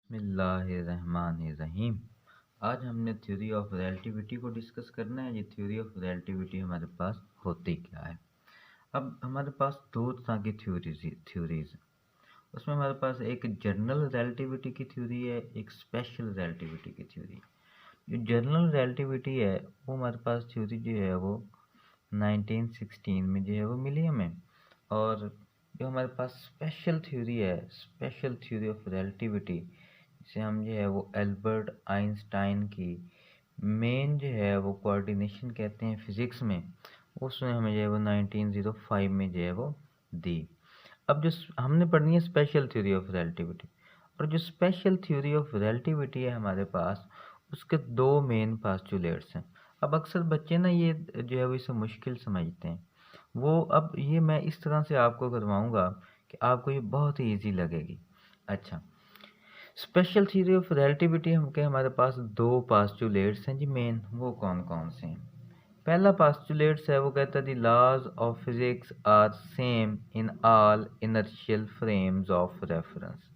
बिस्मिल्लाहिर्रहमानिर्रहीम। आज हमने थ्योरी ऑफ रिलेटिविटी को डिस्कस करना है। ये थ्योरी ऑफ रिलेटिविटी हमारे पास होती क्या है। अब हमारे पास दो तरह की थ्योरीज हैं। उसमें हमारे पास एक जनरल रिलेटिविटी की थ्योरी है, एक स्पेशल रिलेटिविटी की थ्योरी है। जो जनरल रिलेटिविटी है वो हमारे पास थ्योरी जो है वो 1916 में जो है वो मिली हमें। और जो हमारे पास स्पेशल थ्योरी है, स्पेशल थ्योरी ऑफ रिलेटिविटी, जिसे हम जो है वो एल्बर्ट आइंस्टाइन की मेन जो है वो कोऑर्डिनेशन कहते हैं फिजिक्स में, उसने हमें जो है वो 1905 में जो है वो दी। अब जो हमने पढ़नी है स्पेशल थ्योरी ऑफ रिलेटिविटी, और जो स्पेशल थ्योरी ऑफ रिलेटिविटी है हमारे पास, उसके दो मेन पास्टुलेट्स हैं। अब अक्सर बच्चे ना ये जो है वो इसे मुश्किल समझते हैं। वो अब ये मैं इस तरह से आपको करवाऊंगा कि आपको ये बहुत ही ईजी लगेगी। अच्छा, स्पेशल थ्योरी ऑफ रिलेटिविटी हम के हमारे पास दो पास्टुलेट्स हैं जी मेन। वो कौन कौन से हैं? पहला पास्टुलेट्स है वो कहता है the laws of physics are same in all inertial frames of reference.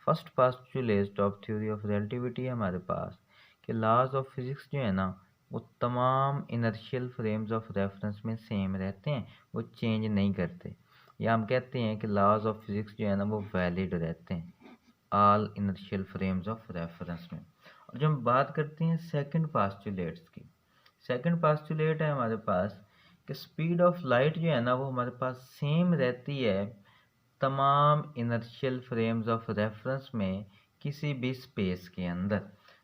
First postulate of theory of relativity है हमारे पास कि लॉज ऑफ फिजिक्स जो है ना वो तमाम इनर्शियल फ्रेम्स ऑफ रेफरेंस में सेम रहते हैं, वो चेंज नहीं करते। या हम कहते हैं कि लॉज ऑफ फिजिक्स जो है ना वो वैलिड रहते हैं all inertial frames of reference में। और जब हम बात करते हैं सेकंड पास्टुलेट्स की, सेकंड पास्टुलेट है हमारे पास कि स्पीड ऑफ लाइट जो है ना वो हमारे पास सेम रहती है तमाम इनर्शियल फ्रेम्स ऑफ रेफरेंस में किसी भी स्पेस के अंदर।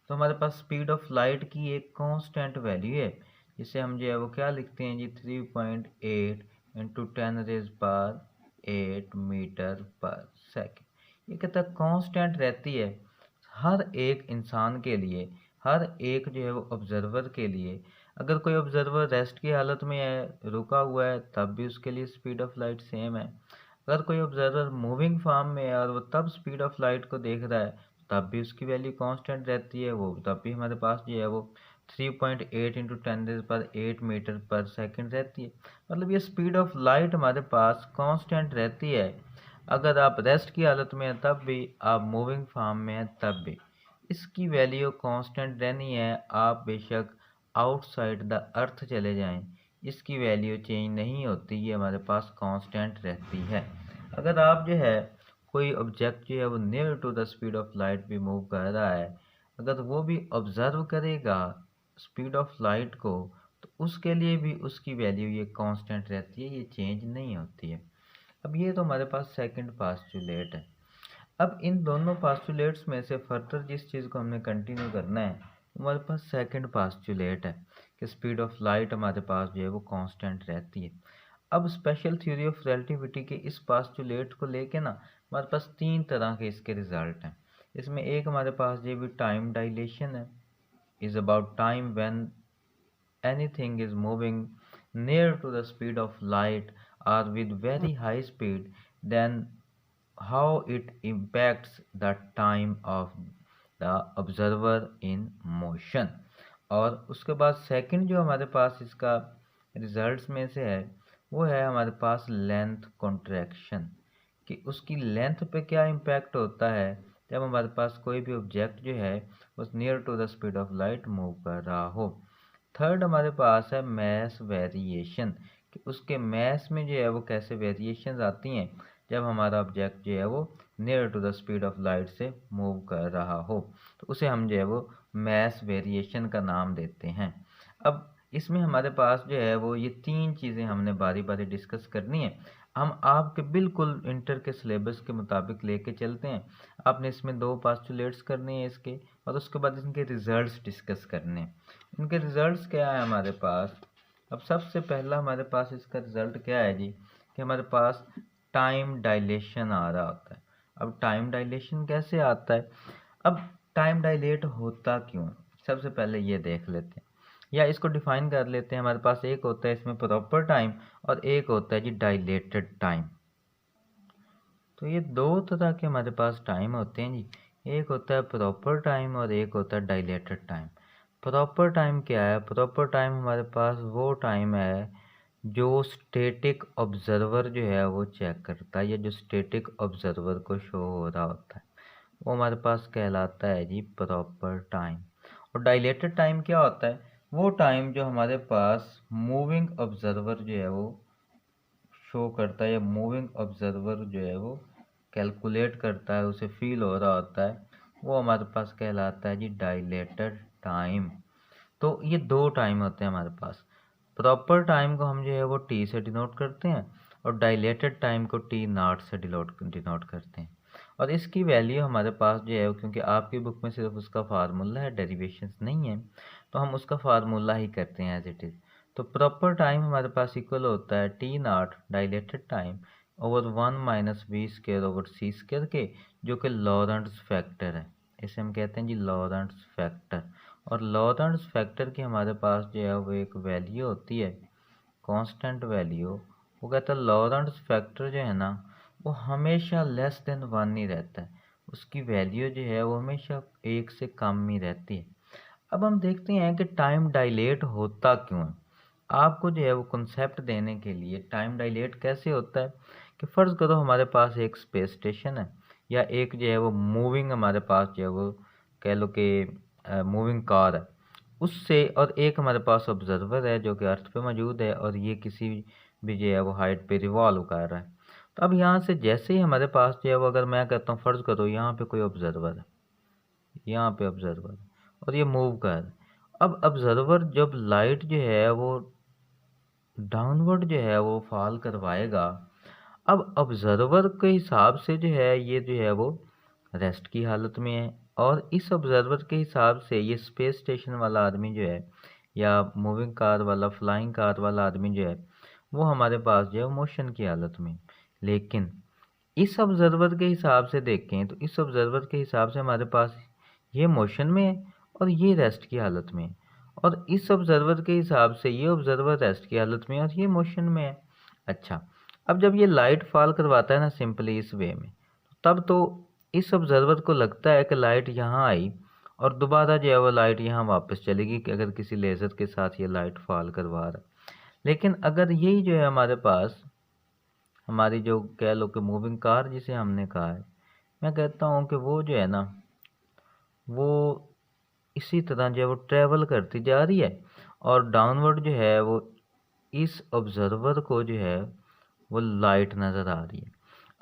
तो हमारे पास स्पीड ऑफ लाइट की एक कांस्टेंट वैल्यू है, जिसे हम जो है वो क्या लिखते हैं जी 3.8 इंटू 10⁻8 मीटर पर सेकेंड। ये कहता है कांस्टेंट रहती है हर एक इंसान के लिए, हर एक जो है वो ऑब्जर्वर के लिए। अगर कोई ऑब्जर्वर रेस्ट की हालत में है, रुका हुआ है, तब भी उसके लिए स्पीड ऑफ लाइट सेम है। अगर कोई ऑब्जर्वर मूविंग फॉर्म में है और वो तब स्पीड ऑफ लाइट को देख रहा है, तब भी उसकी वैल्यू कांस्टेंट रहती है, वो तब भी हमारे पास जो है वो 3.8 इंटू 10⁸ मीटर पर सेकेंड रहती है। मतलब ये स्पीड ऑफ लाइट हमारे पास कांस्टेंट रहती है। अगर आप रेस्ट की हालत में हैं तब भी, आप मूविंग फॉर्म में हैं तब भी, इसकी वैल्यू कांस्टेंट रहनी है। आप बेशक आउटसाइड द अर्थ चले जाएं, इसकी वैल्यू चेंज नहीं होती, ये हमारे पास कांस्टेंट रहती है। अगर आप जो है कोई ऑब्जेक्ट जो है वो near to the speed of light भी मूव कर रहा है, अगर वो भी ऑब्जर्व करेगा स्पीड ऑफ लाइट को, तो उसके लिए भी उसकी वैल्यू ये कांस्टेंट रहती है, ये चेंज नहीं होती है। अब ये तो हमारे पास सेकंड पास्टुलेट है। अब इन दोनों पास्टुलेट्स में से फर्दर जिस चीज़ को हमने कंटिन्यू करना है, हमारे पास सेकंड पास्टुलेट है कि स्पीड ऑफ लाइट हमारे पास जो है वो कांस्टेंट रहती है। अब स्पेशल थ्योरी ऑफ रिलेटिविटी के इस पास्टुलेट को लेके ना हमारे पास तीन तरह के इसके रिजल्ट हैं। इसमें एक हमारे पास ये भी टाइम डायलेशन है, is about time when anything is moving near to the speed of light or with very high speed, then how it impacts the time of the observer in motion। और उसके बाद second जो हमारे पास इसका results में से है वो है हमारे पास लेंथ कॉन्ट्रैक्शन, कि उसकी लेंथ पे क्या इम्पैक्ट होता है जब हमारे पास कोई भी ऑब्जेक्ट जो है उस near to the speed of light move कर रहा हो। थर्ड हमारे पास है मैस वेरिएशन, कि उसके मैस में जो है वो कैसे वेरिएशंस आती हैं जब हमारा ऑब्जेक्ट जो है वो near to the speed of light से मूव कर रहा हो, तो उसे हम जो है वो मैस वेरिएशन का नाम देते हैं। अब इसमें हमारे पास जो है वो ये तीन चीज़ें हमने बारी बारी डिस्कस करनी है। हम आपके बिल्कुल इंटर के सिलेबस के मुताबिक लेके चलते हैं। आपने इसमें दो पास्टुलेट्स करने हैं इसके, और उसके बाद इनके रिजल्ट्स डिस्कस करने हैं। इनके रिजल्ट्स क्या है हमारे पास? अब सबसे पहला हमारे पास इसका रिजल्ट क्या है जी, कि हमारे पास टाइम डायलेशन आ रहा होता है। अब टाइम डायलेशन कैसे आता है? अब टाइम डायलेट होता क्यों, सबसे पहले ये देख लेते हैं, या इसको डिफाइन कर लेते हैं। हमारे पास एक होता है इसमें प्रॉपर टाइम, और एक होता है जी डायलेटेड टाइम। तो ये दो तरह के हमारे पास टाइम होते हैं जी, एक होता है प्रॉपर टाइम और एक होता है डायलेटेड टाइम। प्रॉपर टाइम क्या है? प्रॉपर टाइम हमारे पास वो टाइम है जो स्टैटिक ऑब्जर्वर जो है वो चेक करता है, या जो स्टैटिक ऑब्जर्वर को शो हो रहा होता है। वो हमारे पास कहलाता है जी प्रॉपर टाइम। और डायलेटेड टाइम क्या होता है? वो टाइम जो हमारे पास मूविंग ऑब्जर्वर जो है वो शो करता है, या मूविंग ऑब्जर्वर जो है वो कैलकुलेट करता है, उसे फील हो रहा होता है, वो हमारे पास कहलाता है जी डायलेटेड टाइम। तो ये दो टाइम होते हैं हमारे पास। प्रॉपर टाइम को हम जो है वो टी से डिनोट करते हैं, और डायलेटेड टाइम को टी नॉट से डिनोट करते हैं। और इसकी वैल्यू हमारे पास जो है, क्योंकि आपकी बुक में सिर्फ उसका फार्मूला है, डेरिवेशंस नहीं है, तो हम उसका फार्मूला ही करते हैं एज इट इज़। तो प्रॉपर टाइम हमारे पास इक्वल होता है T not dilated time over 1 - v² / c² के, जो कि लॉरेंट्ज़ फैक्टर है। इसे हम कहते हैं जी लॉरेंट्ज़ फैक्टर। और लॉरेंट्ज़ फैक्टर की हमारे पास जो है वो एक वैल्यू होती है, कांस्टेंट वैल्यू। वो कहता है लॉरेंट्ज़ फैक्टर जो है ना, वो हमेशा लेस देन 1 ही रहता है, उसकी वैल्यू जो है वो हमेशा 1 से कम ही रहती है। अब हम देखते हैं कि टाइम डायलेट होता क्यों है। आपको जो है वो कंसेप्ट देने के लिए टाइम डायलेट कैसे होता है, कि फ़र्ज़ करो हमारे पास एक स्पेस स्टेशन है, या एक जो है वो मूविंग हमारे पास जो है वो कह लो कि मूविंग कार है, उससे, और एक हमारे पास ऑब्जर्वर है जो कि अर्थ पे मौजूद है, और ये किसी भी जो है वो हाइट पे रिवॉल्व कर रहा है। तो अब यहाँ से जैसे ही हमारे पास जो है वो, अगर मैं कहता हूँ फ़र्ज़ करो यहाँ पे कोई ऑब्जर्वर है, यहाँ पे ऑब्जर्वर, और ये मूव कर रहा है। अब ऑब्जर्वर जब लाइट जो है वो डाउनवर्ड जो है वो फॉल करवाएगा, अब ऑब्जर्वर के हिसाब से जो है ये जो है वो रेस्ट की हालत में है, और इस ऑब्जर्वर के हिसाब से ये स्पेस स्टेशन वाला आदमी जो है, या मूविंग कार वाला, फ्लाइंग कार वाला आदमी जो है, वो हमारे पास जो है मोशन की हालत में। लेकिन इस ऑब्जर्वर के हिसाब से देखें तो इस ऑब्जर्वर के हिसाब से हमारे पास ये मोशन में है, और ये रेस्ट की हालत में है। और इस ऑब्जर्वर के हिसाब से ये ऑब्जर्वर रेस्ट की हालत में है, और ये मोशन में है। अच्छा, अब जब ये लाइट फॉल करवाता है ना सिंपली इस वे में, तब तो इस ऑब्जर्वर को लगता है कि लाइट यहाँ आई, और दोबारा जो है वो लाइट यहाँ वापस चलेगी, कि अगर किसी लेज़र के साथ ये लाइट फॉल करवा रहा है। लेकिन अगर यही जो है हमारे पास, हमारी जो कह लो कि मूविंग कार जिसे हमने कहा है, मैं कहता हूँ कि वो जो है ना, वो इसी तरह जो है वो ट्रैवल करती जा रही है, और डाउनवर्ड जो है वो इस ऑब्जर्वर को जो है वो लाइट नज़र आ रही है।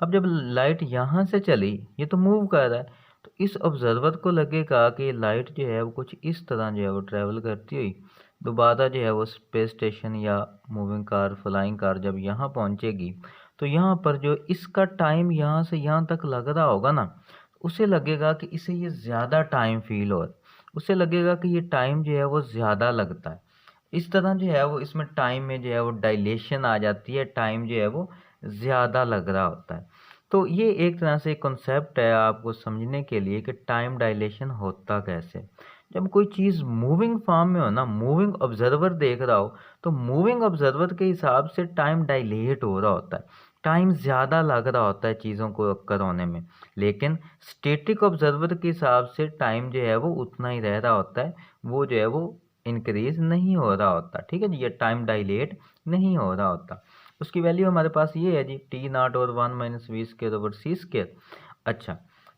अब जब लाइट यहाँ से चली, ये तो मूव कर रहा है, तो इस ऑब्जर्वर को लगेगा कि लाइट जो है वो कुछ इस तरह जो है वो ट्रैवल करती हुई दोबारा जो है वो स्पेस स्टेशन या मूविंग कार, फ्लाइंग कार जब यहाँ पहुँचेगी, तो यहाँ पर जो इसका टाइम यहाँ से यहाँ तक लग रहा होगा ना, उसे लगेगा कि इसे ये ज़्यादा टाइम फील हो रहा है, उसे लगेगा कि ये टाइम जो है वो ज़्यादा लगता है। इस तरह जो है वो इसमें टाइम में जो है वो डायलेशन आ जाती है, टाइम जो है वो ज़्यादा लग रहा होता है। तो ये एक तरह से कॉन्सेप्ट है आपको समझने के लिए कि टाइम डायलेशन होता कैसे। जब कोई चीज़ मूविंग फॉर्म में हो ना, मूविंग ऑब्जर्वर देख रहा हो, तो मूविंग ऑब्जर्वर के हिसाब से टाइम डायलेट हो रहा होता है, टाइम ज़्यादा लग रहा होता है चीज़ों को अक्कर होने में। लेकिन स्टैटिक ऑब्जर्वर के हिसाब से टाइम जो है वो उतना ही रह रहा होता है, वो जो है वो इंक्रीज नहीं हो रहा होता। ठीक है जी, ये टाइम डायलेट नहीं हो रहा होता। उसकी वैल्यू हमारे पास ये है जी टी नॉट और 1 - v² / c²। अच्छा,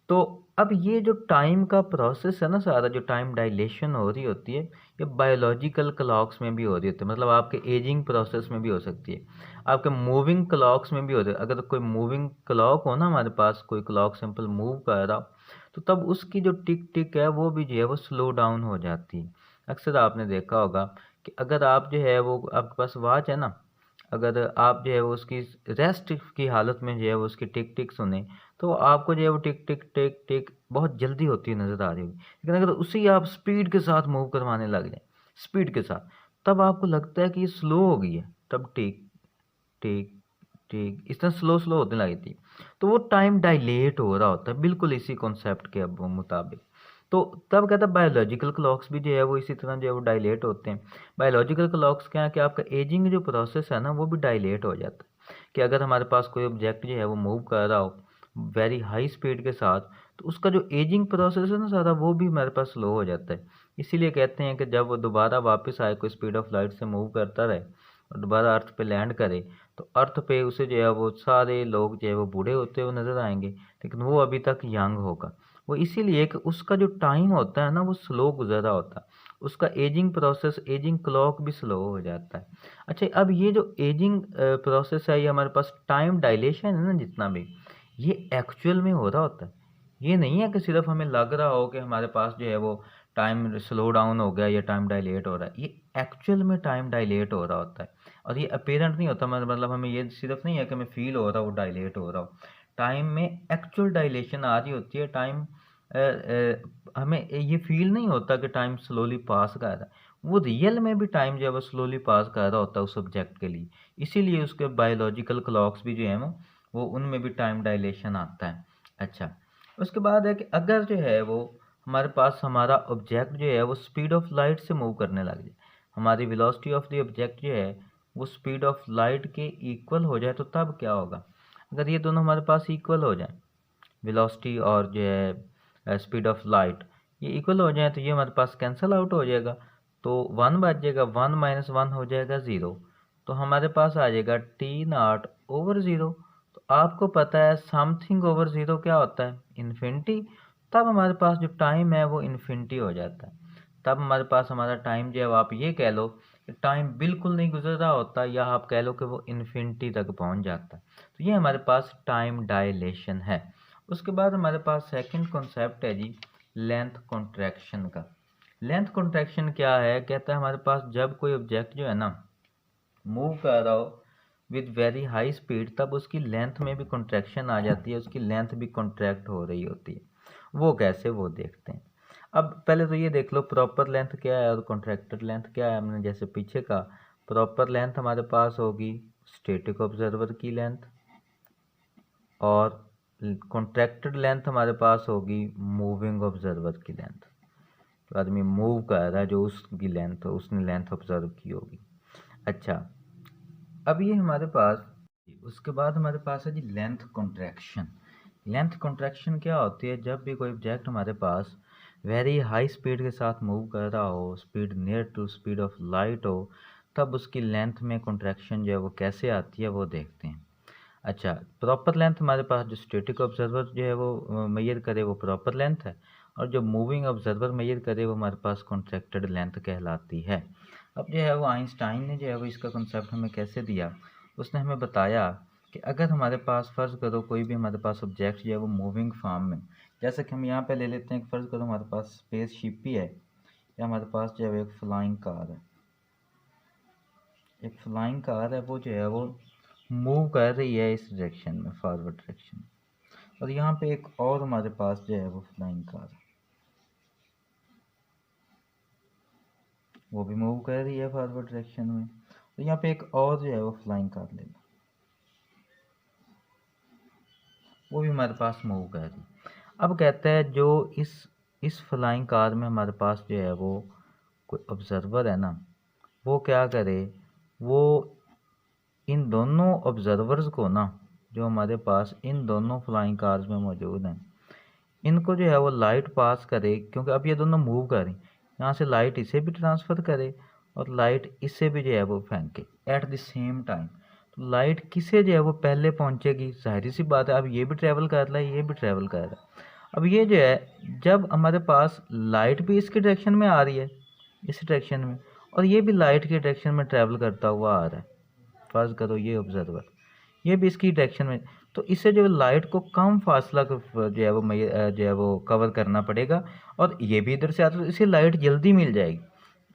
तो अब ये जो टाइम का प्रोसेस है ना सारा, जो टाइम डायलेशन हो रही होती है, ये बायोलॉजिकल क्लॉक्स में भी हो रही होती है, मतलब आपके एजिंग प्रोसेस में भी हो सकती है, आपके मूविंग क्लॉक्स में भी होती है। अगर कोई मूविंग क्लॉक हो ना हमारे पास, कोई क्लॉक सिंपल मूव कर रहा हो, तो तब उसकी जो टिक टिक है वो भी जो है वो स्लो डाउन हो जाती है। अक्सर आपने देखा होगा कि अगर आप जो है वो, आपके पास वॉच है ना, अगर आप जो है वो उसकी रेस्ट की हालत में जो है वो उसकी टिक टिक सुने, तो आपको जो है वो टिक टिक टिक टिक बहुत जल्दी होती हुई नज़र आ रही होगी। लेकिन अगर उसी आप स्पीड के साथ मूव करवाने लग जाए, स्पीड के साथ, तब आपको लगता है कि ये स्लो हो गई है, तब टिक टिक टिक इस तरह स्लो स्लो होने लगी थी। तो वो टाइम डायलेट हो रहा होता है, बिल्कुल इसी कॉन्सेप्ट के अब मुताबिक। तो तब कहता है बायोलॉजिकल क्लॉक्स भी जो है वो इसी तरह जो है वो डायलेट होते हैं। बायोलॉजिकल क्लॉक्स क्या है कि आपका एजिंग जो प्रोसेस है ना वो भी डायलेट हो जाता है, कि अगर हमारे पास कोई ऑब्जेक्ट जो है वो मूव कर रहा हो वेरी हाई स्पीड के साथ, तो उसका जो एजिंग प्रोसेस है ना सारा, वो भी हमारे पास स्लो हो जाता है। इसीलिए कहते हैं कि जब वो दोबारा वापस आए, कोई स्पीड ऑफ लाइट से मूव करता रहे और दोबारा अर्थ पे लैंड करे, तो अर्थ पे उसे जो है वो सारे लोग जो है वो बूढ़े होते हुए नजर आएंगे, लेकिन वो अभी तक यंग होगा। वो इसीलिए कि उसका जो टाइम होता है ना वो स्लो गुजर रहा होता है, उसका एजिंग प्रोसेस, एजिंग क्लॉक भी स्लो हो जाता है। अच्छा, अब ये जो एजिंग प्रोसेस है, ये हमारे पास टाइम डायलेशन है ना जितना भी, ये एक्चुअल में हो रहा होता है। ये नहीं है कि सिर्फ हमें लग रहा हो कि हमारे पास जो है वो टाइम स्लो डाउन हो गया या टाइम डायलेट हो रहा है, ये एक्चुअल में टाइम डायलेट हो रहा होता है। और ये अपेरेंट नहीं होता, मतलब हमें ये सिर्फ नहीं है कि हमें फील हो रहा हो डायलेट हो रहा हो, टाइम में एक्चुअल डायलेशन आ रही होती है। टाइम हमें ये फील नहीं होता कि टाइम स्लोली पास कर रहा है, वो रियल में भी टाइम जो है वो स्लोली पास कर रहा होता है उस सब्जेक्ट के लिए। इसीलिए उसके बायोलॉजिकल क्लॉक्स भी जो है वो उनमें भी टाइम डायलेशन आता है। अच्छा, उसके बाद है कि अगर जो है वो हमारे पास हमारा ऑब्जेक्ट जो है वो स्पीड ऑफ लाइट से मूव करने लग जाए, हमारी वेलोसिटी ऑफ द ऑब्जेक्ट जो है वो स्पीड ऑफ लाइट के इक्वल हो जाए, तो तब क्या होगा? अगर ये दोनों हमारे पास इक्वल हो जाए, वेलोसिटी और जो है स्पीड ऑफ लाइट, ये इक्वल हो जाए, तो ये हमारे पास कैंसिल आउट हो जाएगा, तो 1 बच जाएगा, 1 माइनस 1 हो जाएगा 0, तो हमारे पास आ जाएगा T0/0। तो आपको पता है समथिंग ओवर 0 क्या होता है? इन्फिनिटी। तब हमारे पास जो टाइम है वो इन्फिनिटी हो जाता है। तब हमारे पास हमारा टाइम जो है, आप ये कह लो कि टाइम बिल्कुल नहीं गुजर रहा होता, या आप कह लो कि वो इन्फिनिटी तक पहुंच जाता है। तो ये हमारे पास टाइम डायलेशन है। उसके बाद हमारे पास सेकंड कॉन्सेप्ट है जी, लेंथ कॉन्ट्रैक्शन का। लेंथ कॉन्ट्रैक्शन क्या है? कहता है हमारे पास जब कोई ऑब्जेक्ट जो है ना मूव कर रहा हो विद वेरी हाई स्पीड, तब उसकी लेंथ में भी कॉन्ट्रैक्शन आ जाती है, उसकी लेंथ भी कॉन्ट्रैक्ट हो रही होती है। वो कैसे, वो देखते हैं। अब पहले तो ये देख लो प्रॉपर लेंथ क्या है और कॉन्ट्रैक्टेड लेंथ क्या है। हमने जैसे पीछे का, प्रॉपर लेंथ हमारे पास होगी स्टैटिक ऑब्जर्वर की लेंथ, और कॉन्ट्रैक्टेड लेंथ हमारे पास होगी मूविंग ऑब्जर्वर की लेंथ। तो आदमी मूव कर रहा है, जो उसकी लेंथ, उसने लेंथ ऑब्जर्व की होगी। अच्छा, अब ये हमारे पास, उसके बाद हमारे पास है जी लेंथ कॉन्ट्रैक्शन। लेंथ कॉन्ट्रैक्शन क्या होती है? जब भी कोई ऑब्जेक्ट हमारे पास वेरी हाई स्पीड के साथ मूव कर रहा हो, speed near to speed of light हो, तब उसकी लेंथ में कॉन्ट्रैक्शन जो है वो कैसे आती है, वो देखते हैं। अच्छा, प्रॉपर लेंथ हमारे पास जो स्टैटिक ऑब्जर्वर जो है वो मेजर करे, वो प्रॉपर लेंथ है, और जो मूविंग ऑब्जर्वर मेजर करे वो हमारे पास कॉन्ट्रैक्टेड लेंथ कहलाती है। अब जो है वो आइंस्टाइन ने जो है वो इसका कॉन्सेप्ट हमें कैसे दिया, उसने हमें बताया कि अगर हमारे पास फ़र्ज़ करो कोई भी हमारे पास ऑब्जेक्ट जो है वो मूविंग फॉर्म में, जैसे कि हम यहाँ पे ले लेते हैं कि फ़र्ज़ करो हमारे पास स्पेस शिप ही है, या हमारे पास जो है एक फ्लाइंग कार है, एक फ्लाइंग कार है, वो जो है वो मूव कर रही है इस डायरेक्शन में, फॉरवर्ड डायरेक्शन में, और यहाँ पे एक और हमारे पास जो है वो फ्लाइंग कार है, वो भी मूव कर रही है फॉरवर्ड डायरेक्शन में, तो यहाँ पे एक और जो है वो फ्लाइंग कार ले लो, वो भी हमारे पास मूव कर रही है। अब कहते हैं जो इस फ्लाइंग कार में हमारे पास जो है वो कोई ऑब्जर्वर है ना, वो क्या करे, वो इन दोनों ऑब्जर्वर्स को ना, जो हमारे पास इन दोनों फ्लाइंग कार्स में मौजूद हैं, इनको जो है वो लाइट पास करे, क्योंकि अब ये दोनों मूव कर रही, यहाँ से लाइट इसे भी ट्रांसफ़र करे और लाइट इससे भी जो है वो फेंके एट द सेम टाइम। तो लाइट किसे जो है वो पहले पहुँचेगी? जाहिर सी बात है, अब ये भी ट्रैवल कर रहा है, ये भी ट्रैवल कर रहा है। अब ये जो है, जब हमारे पास लाइट भी इसके डायरेक्शन में आ रही है, इस डायरेक्शन में, और ये भी लाइट के डायरेक्शन में ट्रैवल करता हुआ आ रहा है, फर्ज करो ये ऑब्जर्वर, ये भी इसकी डायरेक्शन में, तो इससे जो लाइट को कम फासला जो है वो जो है वो कवर करना पड़ेगा, और ये भी इधर से आता है तो इसे लाइट जल्दी मिल जाएगी,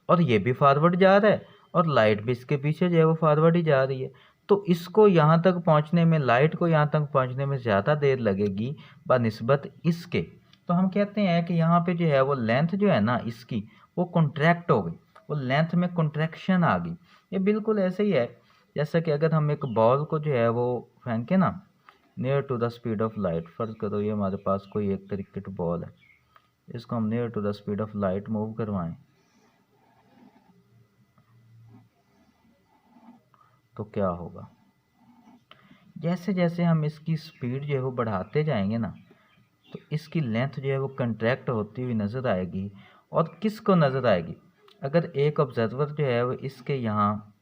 और ये भी फॉरवर्ड जा रहा है और लाइट भी इसके पीछे जो है वो फॉरवर्ड ही जा रही है। तो इसको यहाँ तक पहुँचने में, लाइट को यहाँ तक पहुँचने में ज़्यादा देर लगेगी बनिस्बत इसके। तो हम कहते हैं कि यहाँ पे जो है वो लेंथ जो है ना इसकी, वो कॉन्ट्रैक्ट हो गई, वो लेंथ में कॉन्ट्रैक्शन आ गई। ये बिल्कुल ऐसे ही है जैसा कि अगर हम एक बॉल को जो है वो फेंके ना near to the speed of light, फर्ज करो ये हमारे पास कोई एक क्रिकेट बॉल है, इसको हम near to the speed of light move करवाएं, तो क्या होगा? जैसे जैसे हम इसकी स्पीड जो है वो बढ़ाते जाएंगे ना, तो इसकी लेंथ जो है वो कंट्रैक्ट होती हुई नज़र आएगी। और किसको नज़र आएगी? अगर एक ऑब्जर्वर जो है वो इसके यहाँ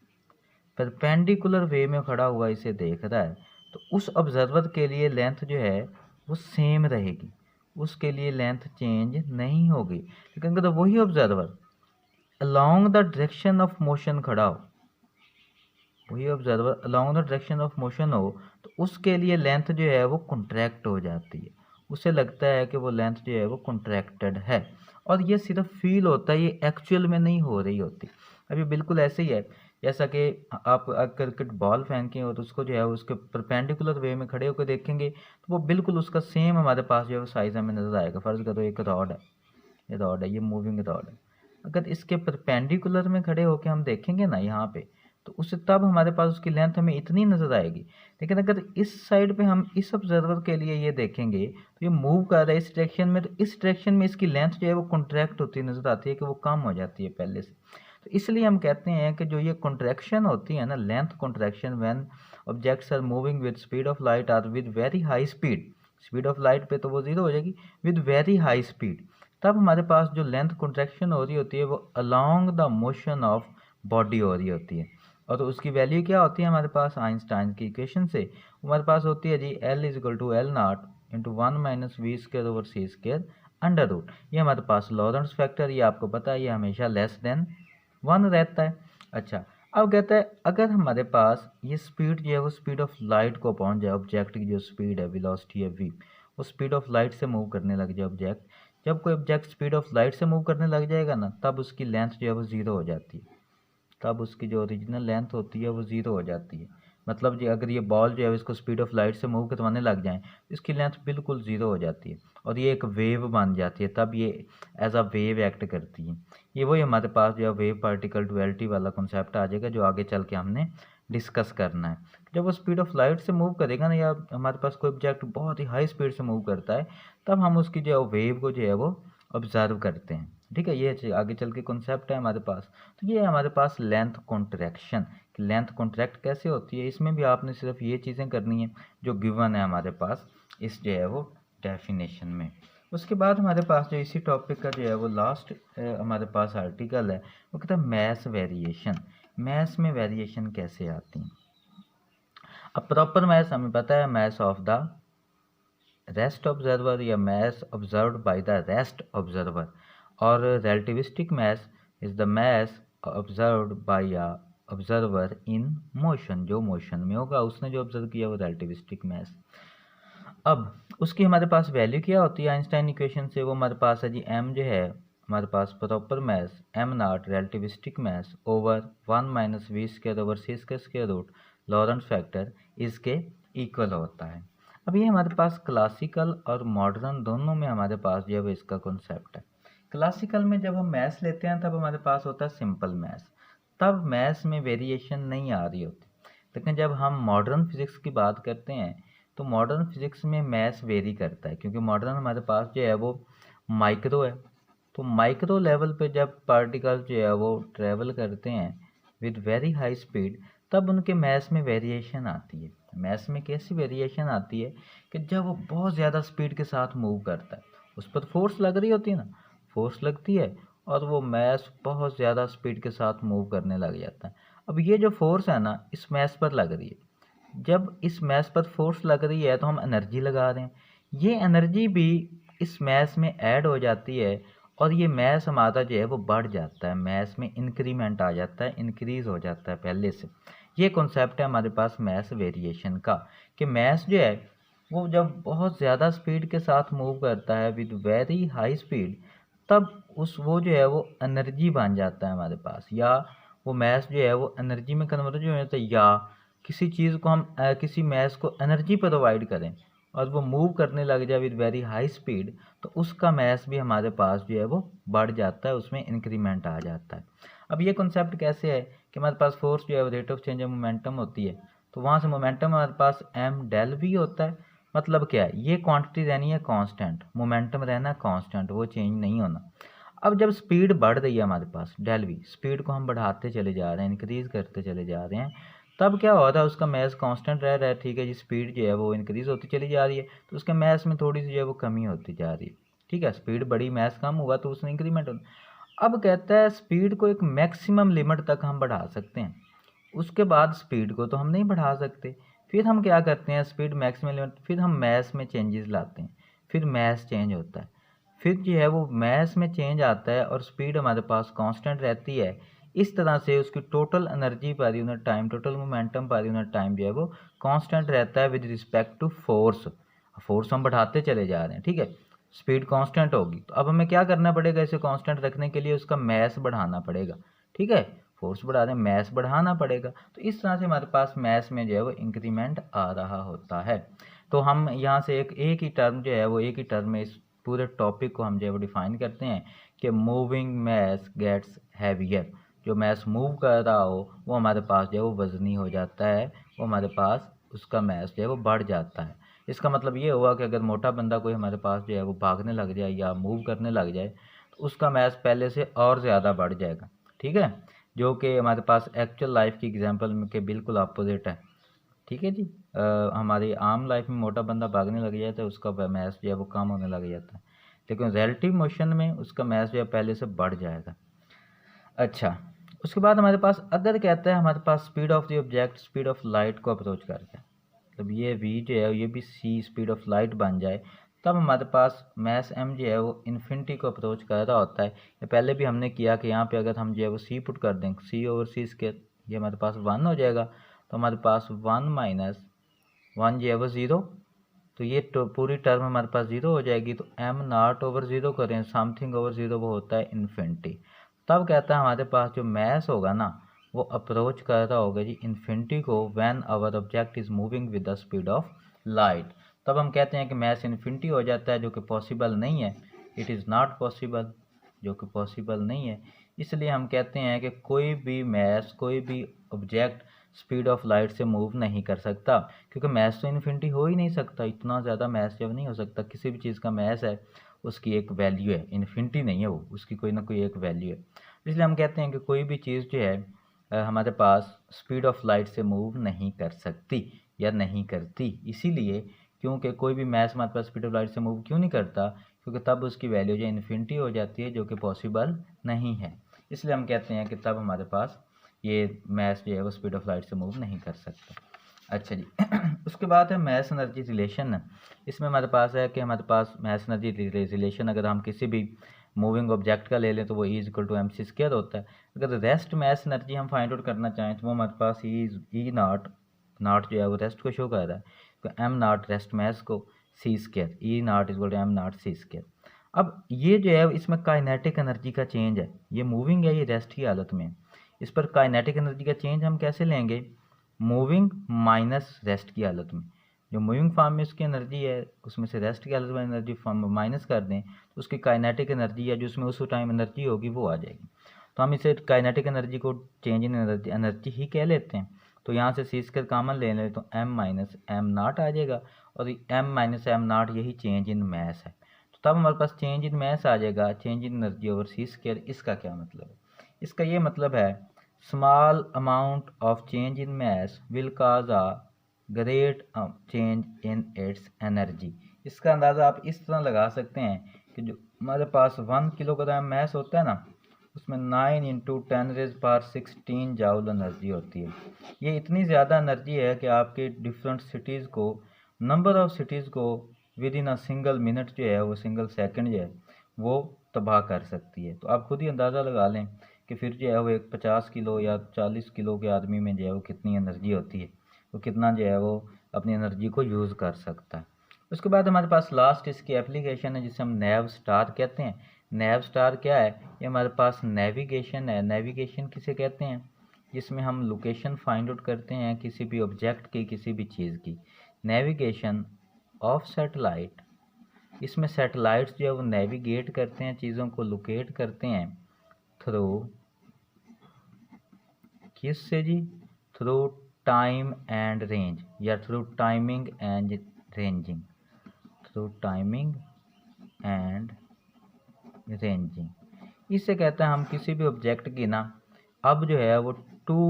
परपेंडिकुलर वे में खड़ा हुआ इसे देख रहा है, तो उस ऑब्जर्वर के लिए लेंथ जो है वो सेम रहेगी, उसके लिए लेंथ चेंज नहीं होगी। लेकिन अगर वही observer along the direction of motion खड़ा हो, वही observer along the direction of motion हो, तो उसके लिए लेंथ जो है वो कॉन्ट्रैक्ट हो जाती है। उसे लगता है कि वो लेंथ जो है वो कॉन्ट्रैक्टेड है, और ये सिर्फ फील होता है, ये एक्चुअल में नहीं हो रही होती। अब ये बिल्कुल ऐसे ही है जैसा कि आप क्रिकेट बॉल फेंकें और उसको जो है उसके परपेंडिकुलर वे में खड़े होकर देखेंगे, तो वो बिल्कुल उसका सेम हमारे पास जो है साइज हमें नजर आएगा। फर्ज करो एक रॉड है, ये रॉड है, ये मूविंग रॉड है। अगर इसके परपेंडिकुलर में खड़े होकर हम देखेंगे ना यहाँ पे, तो उससे तब हमारे पास उसकी लेंथ हमें इतनी नजर आएगी। लेकिन अगर इस साइड पे हम इस ऑब्जर्वर के लिए ये देखेंगे तो ये मूव कर रहा है इस डायरेक्शन में, तो इस डायरेक्शन में इसकी लेंथ जो है वो कॉन्ट्रैक्ट होती नजर आती है, कि वो कम हो जाती है पहले से। तो इसलिए हम कहते हैं कि जो ये कॉन्ट्रैक्शन होती है ना, length contraction, when objects are moving with speed of light or with very high speed, speed of light पे तो वो जीरो हो जाएगी, विद वेरी हाई स्पीड, तब हमारे पास जो लेंथ कॉन्ट्रैक्शन हो रही होती है वो along the motion of body हो रही होती है। और तो उसकी वैल्यू क्या होती है हमारे पास आइंस्टाइन की इक्वेशन से, हमारे पास होती है जी L is equal to L naught into 1 - v² / c² under root. ये हमारे पास लॉरेंट्ज फैक्टर, ये आपको पता है, ये हमेशा लेस देन 1 रहता है। अच्छा, अब कहता है अगर हमारे पास ये स्पीड जो है वो स्पीड ऑफ लाइट को पहुंच जाए, ऑब्जेक्ट की जो स्पीड है, वेलोसिटी है v, वो स्पीड ऑफ लाइट से मूव करने लग जाए ऑब्जेक्ट, जब कोई ऑब्जेक्ट स्पीड ऑफ लाइट से मूव करने लग जाएगा ना, तब उसकी लेंथ जो है वो जीरो हो जाती है। तब उसकी जो ओरिजिनल लेंथ होती है वो ज़ीरो हो जाती है। मतलब जी अगर ये बॉल जो है इसको स्पीड ऑफ लाइट से मूव करवाने लग जाएं, तो इसकी लेंथ बिल्कुल ज़ीरो हो जाती है और ये एक वेव बन जाती है, तब ये एज अ वेव एक्ट करती है। ये वही हमारे पास जो है वेव पार्टिकल डुअलिटी वाला कॉन्सेप्ट आ जाएगा, जो आगे चल के हमने डिस्कस करना है। जब वो स्पीड ऑफ लाइट से मूव करेगा ना, या हमारे पास कोई ऑब्जेक्ट बहुत ही हाई स्पीड से मूव करता है, तब हम उसकी जो वेव को जो है वो ऑब्जर्व करते हैं। ठीक है, ये आगे चल के कॉन्सेप्ट है हमारे पास। तो ये है हमारे पास लेंथ कॉन्ट्रैक्शन, लेंथ कॉन्ट्रैक्ट कैसे होती है, इसमें भी आपने सिर्फ ये चीज़ें करनी है जो गिवन है हमारे पास इस जो है वो डेफिनेशन में। उसके बाद हमारे पास जो इसी टॉपिक का जो है वो लास्ट हमारे पास आर्टिकल है, वो कहता है मैस वेरिएशन। मैस में वेरिएशन कैसे आती है। अब प्रॉपर मैस हमें पता है, mass of the rest observer या mass observed by the rest observer, और relativistic mass is the mass observed by a observer in motion, जो मोशन में होगा उसने जो ऑब्जर्व किया वो रिलेटिविस्टिक मैस। अब उसकी हमारे पास वैल्यू क्या होती है आइंस्टाइन इक्वेशन से, वो हमारे पास है जी m जो है हमारे पास proper mass m0 relativistic mass over 1 - v²/c² Lorentz factor इसके इक्वल होता है। अब ये हमारे पास क्लासिकल और मॉडर्न दोनों में हमारे पास जो है वो इसका कॉन्सेप्ट है। क्लासिकल में जब हम मैथ्स लेते हैं तब हमारे पास होता है सिंपल मैथ्स, तब मैथ्स में वेरिएशन नहीं आ रही होती। लेकिन जब हम मॉडर्न फिजिक्स की बात करते हैं तो मॉडर्न फिजिक्स में मैथ्स वेरी करता है, क्योंकि मॉडर्न हमारे पास जो है वो माइक्रो है। तो माइक्रो लेवल पे जब पार्टिकल जो है वो ट्रेवल करते हैं विद वेरी हाई स्पीड, तब उनके मैथ्स में वेरिएशन आती है। मैथ्स में कैसी वेरिएशन आती है कि जब वो बहुत ज़्यादा स्पीड के साथ मूव करता है, उस पर फोर्स लग रही होती है ना, फोर्स लगती है और वो मैथ्स बहुत ज़्यादा स्पीड के साथ मूव करने लग जाता है। अब ये जो फोर्स है ना इस मैथ्स पर लग रही है, जब इस मैस पर फोर्स लग रही है तो हम एनर्जी लगा रहे हैं, ये एनर्जी भी इस मैस में ऐड हो जाती है और ये मैस हमारा जो है वो बढ़ जाता है, मैस में इंक्रीमेंट आ जाता है, इंक्रीज हो जाता है पहले से। ये कॉन्सेप्ट है हमारे पास मैस वेरिएशन का, कि मैस जो है वो जब बहुत ज़्यादा स्पीड के साथ मूव करता है विद वेरी हाई स्पीड, तब उस वो जो है वो एनर्जी बन जाता है हमारे पास, या वो मैस जो है वो एनर्जी में कन्वर्ट हो जाता है, या किसी चीज़ को हम किसी मैस को एनर्जी प्रोवाइड करें और वो मूव करने लग जाए विद वेरी हाई स्पीड, तो उसका मैस भी हमारे पास जो है वो बढ़ जाता है, उसमें इंक्रीमेंट आ जाता है। अब ये कॉन्सेप्ट कैसे है कि हमारे पास फोर्स जो है rate of change of momentum होती है, तो वहाँ से मोमेंटम हमारे पास एम डेल वी होता है। मतलब क्या है, ये क्वांटिटी रहनी है कांस्टेंट, मोमेंटम रहना है कांस्टेंट, वो चेंज नहीं होना। अब जब स्पीड बढ़ रही है हमारे पास डेल वी, स्पीड को हम बढ़ाते चले जा रहे हैं, इंक्रीज करते चले जा रहे हैं, तब क्या हो रहा है उसका मैस कांस्टेंट रह रहा है। ठीक है जी, स्पीड जो है वो इंक्रीज होती चली जा रही है, तो उसके मैस में थोड़ी सी जो है वो कमी होती जा रही है। ठीक है, स्पीड बढ़ी मैस कम हुआ तो उसमें इंक्रीमेंट होता। अब कहता है स्पीड को एक मैक्सिमम लिमिट तक हम बढ़ा सकते हैं, उसके बाद स्पीड को तो हम नहीं बढ़ा सकते। फिर हम क्या करते हैं, स्पीड मैक्सिमम लिमिट, फिर हम मैस में चेंजेस लाते हैं, फिर मैस चेंज होता है, फिर जो है वो मैस में चेंज आता है और स्पीड हमारे पास कांस्टेंट रहती है। इस तरह से उसकी total energy per unit time, total momentum per unit time जो है वो कांस्टेंट रहता है with respect to force. Force हम बढ़ाते चले जा रहे हैं, ठीक है, स्पीड कांस्टेंट होगी। तो अब हमें क्या करना पड़ेगा, इसे कांस्टेंट रखने के लिए उसका मैस बढ़ाना पड़ेगा, ठीक है, फोर्स बढ़ा दें, मैस बढ़ाना पड़ेगा। तो इस तरह से हमारे पास मैस में जो है वो इंक्रीमेंट आ रहा होता है। तो हम यहाँ से एक ही टर्म जो है वो एक ही टर्म में इस पूरे टॉपिक को हम जो है वो डिफाइन करते हैं कि मूविंग मैस गेट्स हैवियर। जो मैस मूव कर रहा हो वो हमारे पास जो है वो वजनी हो जाता है, वो हमारे पास उसका मैस जो है वो बढ़ जाता है। इसका मतलब ये हुआ कि अगर मोटा बंदा कोई हमारे पास जो है वो भागने लग जाए या मूव करने लग जाए तो उसका मैस पहले से और ज़्यादा बढ़ जाएगा, ठीक है, जो कि हमारे पास एक्चुअल लाइफ की एग्जांपल के बिल्कुल अपोजिट है, ठीक है जी। हमारी आम लाइफ में मोटा बंदा भागने लग जाए तो उसका मैस जो है वो कम होने लग जाता है, लेकिन रिलेटिव मोशन में उसका मैस जो है पहले से बढ़ जाएगा। अच्छा, उसके बाद हमारे पास अगर कहता है हमारे पास speed of the object speed of light को अप्रोच करके, मतलब ये वी जो है ये भी सी स्पीड ऑफ लाइट बन जाए, तब हमारे पास मैस एम जो है वो इन्फिनिटी को अप्रोच कर रहा होता है। ये पहले भी हमने किया कि यहाँ पे अगर हम जो है वो सी पुट कर दें, सी ओवर सी स्क्वायर, ये हमारे पास 1 हो जाएगा, तो हमारे पास 1 माइनस 1 जो है वो 0, तो ये पूरी टर्म हमारे पास 0 हो जाएगी। तो एम नॉट ओवर 0 करें, समथिंग ओवर 0 वो होता है इन्फिनिटी। तब कहता है हमारे पास जो मैस होगा ना वो अप्रोच कर रहा होगा जी इन्फिनिटी को when our object is moving with the speed of light. तब हम कहते हैं कि मैस इन्फिनिटी हो जाता है, जो कि पॉसिबल नहीं है, इट इज़ नॉट पॉसिबल, जो कि पॉसिबल नहीं है। इसलिए हम कहते हैं कि कोई भी मैस कोई भी ऑब्जेक्ट स्पीड ऑफ लाइट से मूव नहीं कर सकता, क्योंकि मैस तो इन्फिनिटी हो ही नहीं सकता, इतना ज़्यादा मैस जब नहीं हो सकता। किसी भी चीज़ का मैस है उसकी एक वैल्यू है, इन्फिनिटी नहीं है वो, उसकी कोई ना कोई एक वैल्यू है। इसलिए हम कहते हैं कि कोई भी चीज़ जो है हमारे पास स्पीड ऑफ लाइट से मूव नहीं कर सकती या नहीं करती। इसीलिए क्योंकि कोई भी मैस हमारे पास स्पीड ऑफ लाइट से मूव क्यों नहीं करता, क्योंकि तब उसकी वैल्यू जो इन्फिनिटी हो जाती है, जो कि पॉसिबल नहीं है। इसलिए हम कहते हैं कि तब हमारे पास ये मैस जो है वो स्पीड ऑफ लाइट से मूव नहीं कर सकता। अच्छा जी उसके बाद है मैस एनर्जी रिलेशन। इसमें हमारे पास है कि हमारे पास मैस एनर्जी रिलेशन अगर हम किसी भी मूविंग ऑब्जेक्ट का ले लें तो वो E equal to M C square होता है। अगर रेस्ट मैस एनर्जी हम फाइंड आउट करना चाहें तो वो हमारे पास ई नॉट नॉट जो है वो रेस्ट को शो कर रहा है, तो एम नॉट रेस्ट मैस को C square, E naught equal to M naught C square. अब ये जो है इसमें काइनेटिक एनर्जी का चेंज है, ये मूविंग है, ये रेस्ट की हालत में। इस पर काइनेटिक एनर्जी का चेंज हम कैसे लेंगे, मूविंग माइनस रेस्ट की हालत में। जो मूविंग फॉर्म में उसकी एनर्जी है उसमें से रेस्ट की हालत में एनर्जी फॉर्म माइनस कर दें तो उसकी काइनेटिक एनर्जी है जो उसमें उस टाइम एनर्जी होगी वो आ जाएगी। तो हम इसे काइनेटिक एनर्जी को चेंज इन एनर्जी ही कह लेते हैं। तो यहाँ से सी स्क्वायर कॉमन ले लें तो एम माइनस एम नाट आ जाएगा, और एम माइनस एम नाट यही चेंज इन मैस है। तो तब हमारे पास चेंज इन मैस आ जाएगा, change in energy over C square. इसका क्या मतलब है, इसका ये मतलब है small amount of change in mass will cause a great change in its energy। इसका अंदाज़ा आप इस तरह लगा सकते हैं कि जो हमारे पास 1 किलोग्राम मैस होता है ना उसमें 9 इंटू 10⁻16 जाउल एनर्जी होती है। ये इतनी ज़्यादा एनर्जी है कि आपके डिफरेंट सिटीज़ को, नंबर ऑफ सिटीज़ को with in a single minute जो है वो सिंगल सेकंड जो है वो तबाह कर सकती है। तो आप खुद ही अंदाज़ा लगा लें कि फिर जो है वो एक 50 किलो या 40 किलो के आदमी में जो है वो कितनी एनर्जी होती है, तो कितना जो है वो अपनी एनर्जी को यूज़ कर सकता है। उसके बाद हमारे पास लास्ट इसकी एप्लीकेशन है जिसे हम नैव स्टार कहते हैं। नैव स्टार क्या है, ये हमारे पास नेविगेशन है। नेविगेशन किसे कहते हैं, जिसमें हम लोकेशन फाइंड आउट करते हैं किसी भी ऑब्जेक्ट की, किसी भी चीज़ की। नेविगेशन ऑफ सैटेलाइट, इसमें सैटेलाइट्स जो है वो नेविगेट करते हैं, चीज़ों को लोकेट करते हैं थ्रू किससे जी, थ्रू टाइम एंड रेंज या through timing and ranging, through timing and ranging. इससे कहते हैं हम किसी भी ऑब्जेक्ट की ना अब जो है वो 2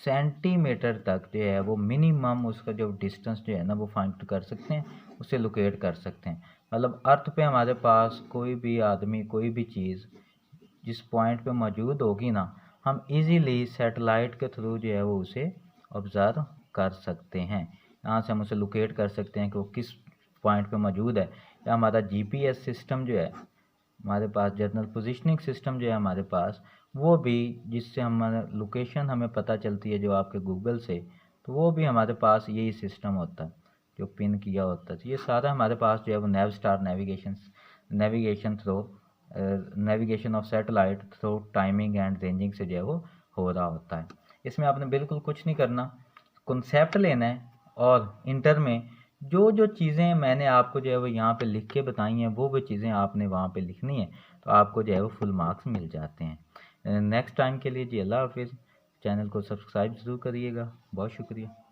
सेंटीमीटर तक जो है वो मिनिमम उसका जो डिस्टेंस जो है ना वो फाइंड कर सकते हैं, उसे लोकेट कर सकते हैं। मतलब अर्थ पे हमारे पास कोई भी आदमी कोई भी चीज़ जिस पॉइंट पे मौजूद होगी ना हम इजीली सैटेलाइट के थ्रू जो है वो उसे ऑब्ज़र्व कर सकते हैं। यहाँ से हम उसे लोकेट कर सकते हैं कि वो किस पॉइंट पे मौजूद है, या हमारा जीपीएस सिस्टम जो है हमारे पास, जनरल पोजीशनिंग सिस्टम जो है हमारे पास, वो भी जिससे हमारा लोकेशन हमें पता चलती है जो आपके गूगल से, तो वो भी हमारे पास यही सिस्टम होता है जो पिन किया होता है। तो ये सारा हमारे पास जो है वो NAVSTAR navigation through navigation of satellite through timing and ranging से जो है वो हो रहा होता है। इसमें आपने बिल्कुल कुछ नहीं करना, कॉन्सेप्ट लेना है और इंटर में जो जो चीज़ें मैंने आपको जो है वो यहाँ पे लिख के बताई हैं वो चीज़ें आपने वहाँ पे लिखनी है, तो आपको जो है वो फुल मार्क्स मिल जाते हैं। नेक्स्ट टाइम के लिए जी अल्लाह हाफिज़। चैनल को सब्सक्राइब ज़रूर करिएगा। बहुत शुक्रिया।